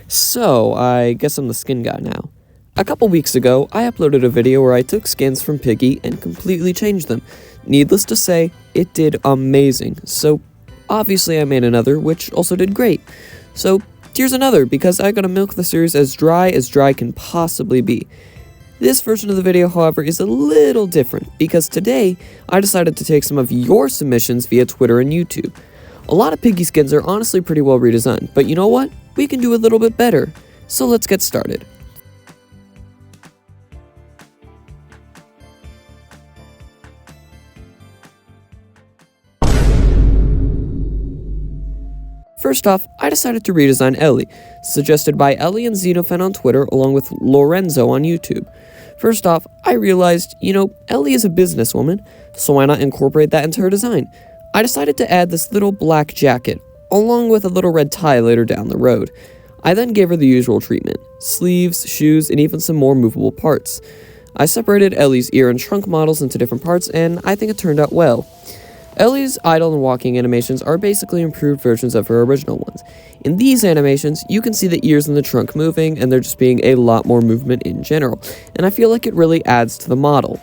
So, I guess I'm the skin guy now. A couple weeks ago, I uploaded a video where I took skins from Piggy and completely changed them. Needless to say, it did amazing, so obviously I made another, which also did great. So, here's another, because I gotta milk the series as dry can possibly be. This version of the video, however, is a little different, because today, I decided to take some of your submissions via Twitter and YouTube. A lot of Piggy skins are honestly pretty well redesigned, but you know what? We can do a little bit better. So let's get started. First off, I decided to redesign Ellie, suggested by Ellie and Xenofen on Twitter along with Lorenzo on YouTube. First off, I realized, Ellie is a businesswoman, so why not incorporate that into her design? I decided to add this little black jacket, along with a little red tie later down the road. I then gave her the usual treatment: sleeves, shoes, and even some more movable parts. I separated Ellie's ear and trunk models into different parts, and I think it turned out well. Ellie's idle and walking animations are basically improved versions of her original ones. In these animations, you can see the ears and the trunk moving, and there just being a lot more movement in general, and I feel like it really adds to the model.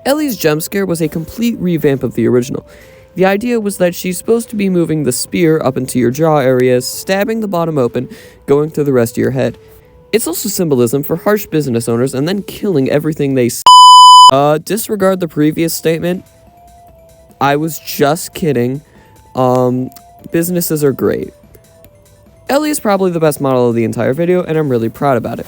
Ellie's jump scare was a complete revamp of the original. The idea was that she's supposed to be moving the spear up into your jaw areas, stabbing the bottom open, going through the rest of your head. It's also symbolism for harsh business owners and then killing everything they disregard the previous statement. I was just kidding. Businesses are great. Ellie is probably the best model of the entire video, and I'm really proud about it.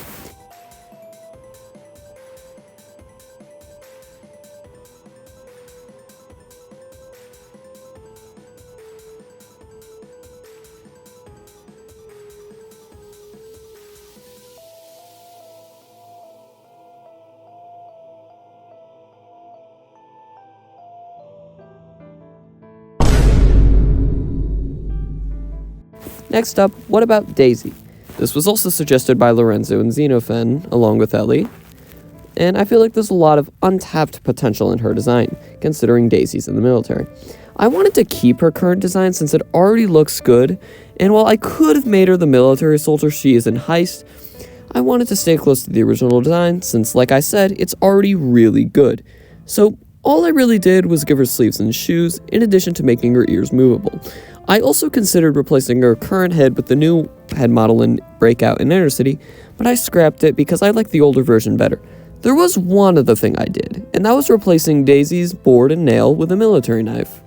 Next up, what about Daisy? This was also suggested by Lorenzo and Xenofen, along with Ellie, and I feel like there's a lot of untapped potential in her design, considering Daisy's in the military. I wanted to keep her current design since it already looks good, and while I could have made her the military soldier she is in Heist, I wanted to stay close to the original design since, like I said, it's already really good. So all I really did was give her sleeves and shoes, in addition to making her ears movable. I also considered replacing her current head with the new head model in Breakout and Inner City, but I scrapped it because I like the older version better. There was one other thing I did, and that was replacing Daisy's board and nail with a military knife.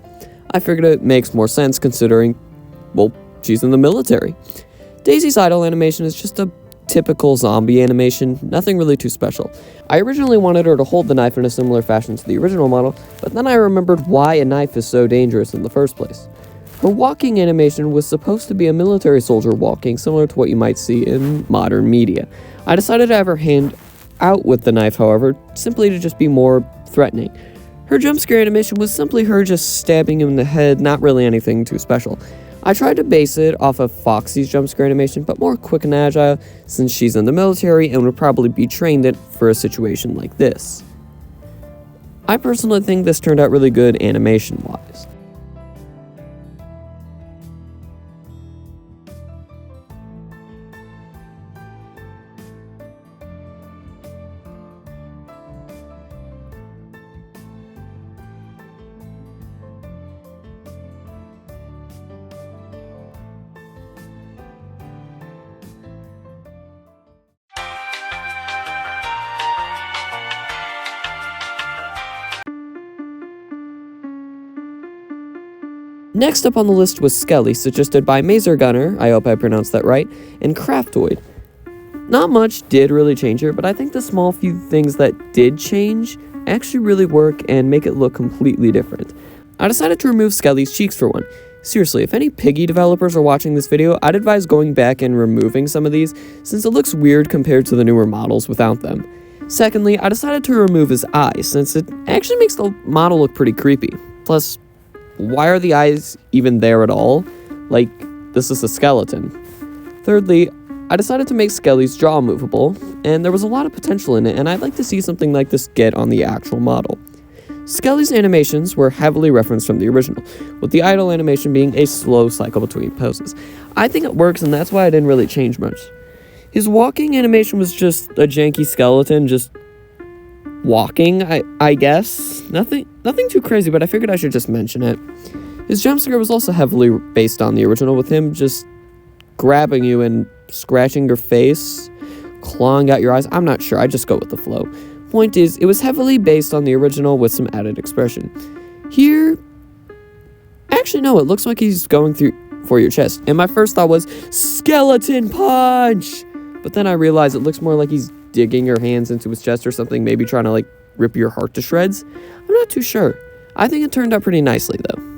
I figured it makes more sense considering, well, she's in the military. Daisy's idle animation is just a typical zombie animation, nothing really too special. I originally wanted her to hold the knife in a similar fashion to the original model, but then I remembered why a knife is so dangerous in the first place. Her walking animation was supposed to be a military soldier walking, similar to what you might see in modern media. I decided to have her hand out with the knife, however, simply to just be more threatening. Her jump scare animation was simply her just stabbing him in the head, not really anything too special. I tried to base it off of Foxy's jump scare animation, but more quick and agile, since she's in the military and would probably be trained it for a situation like this. I personally think this turned out really good animation-wise. Next up on the list was Skelly, suggested by Mazer Gunner, I hope I pronounced that right, and Craftoid. Not much did really change her, but I think the small few things that did change actually really work and make it look completely different. I decided to remove Skelly's cheeks for one. Seriously, if any Piggy developers are watching this video, I'd advise going back and removing some of these, since it looks weird compared to the newer models without them. Secondly, I decided to remove his eyes, since it actually makes the model look pretty creepy. Plus, why are the eyes even there at all? Like, this is a skeleton. Thirdly, I decided to make Skelly's jaw movable, and there was a lot of potential in it, and I'd like to see something like this get on the actual model. Skelly's animations were heavily referenced from the original, with the idle animation being a slow cycle between poses. I think it works, and that's why I didn't really change much. His walking animation was just a janky skeleton just walking, I guess. Nothing too crazy, but I figured I should just mention it. His jump scare was also heavily based on the original, with him just grabbing you and scratching your face, clawing out your eyes. I'm not sure, I just go with the flow. Point is, it was heavily based on the original with some added expression. Here, actually no, it looks like he's going through for your chest, and my first thought was, skeleton punch! But then I realized it looks more like he's digging your hands into his chest or something, maybe trying to rip your heart to shreds. I'm not too sure. I think it turned out pretty nicely though.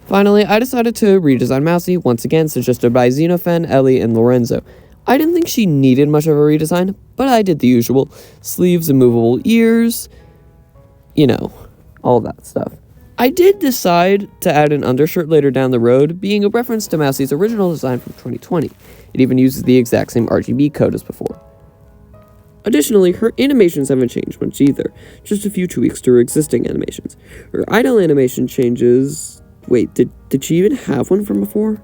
Finally, I decided to redesign Mousy, once again suggested by Xenofen, Ellie, and Lorenzo. I didn't think she needed much of a redesign, but I did the usual. Sleeves and movable ears, all that stuff. I did decide to add an undershirt later down the road, being a reference to Mousy's original design from 2020. It even uses the exact same RGB code as before. Additionally, her animations haven't changed much either, just a few tweaks to her existing animations. Her idle animation changes... Wait, did she even have one from before?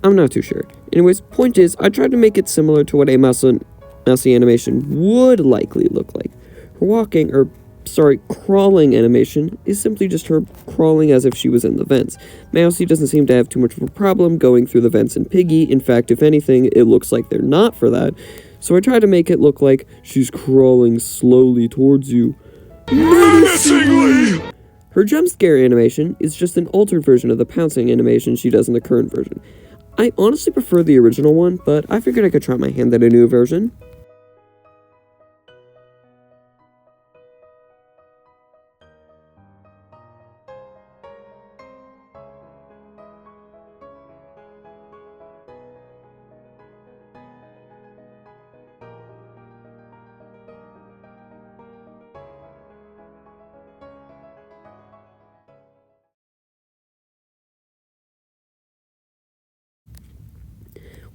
I'm not too sure. Anyways, point is, I tried to make it similar to what a Mousy animation would likely look like. Her crawling animation is simply just her crawling as if she was in the vents. Mousy doesn't seem to have too much of a problem going through the vents in Piggy. In fact, if anything, it looks like they're not for that. So I tried to make it look like she's crawling slowly towards you. Menacingly! Her jump scare animation is just an altered version of the pouncing animation she does in the current version. I honestly prefer the original one, but I figured I could try my hand at a new version.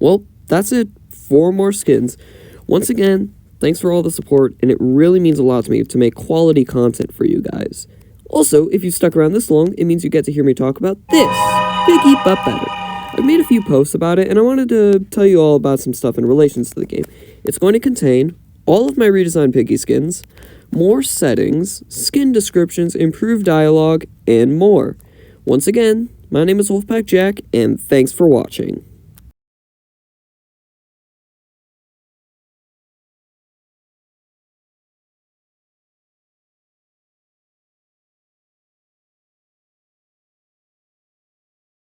Well, that's it. 4 more skins. Once again, thanks for all the support, and it really means a lot to me to make quality content for you guys. Also, if you stuck around this long, it means you get to hear me talk about this, Piggy But Better. I've made a few posts about it, and I wanted to tell you all about some stuff in relations to the game. It's going to contain all of my redesigned Piggy skins, more settings, skin descriptions, improved dialogue, and more. Once again, my name is Wolfpack Jack, and thanks for watching.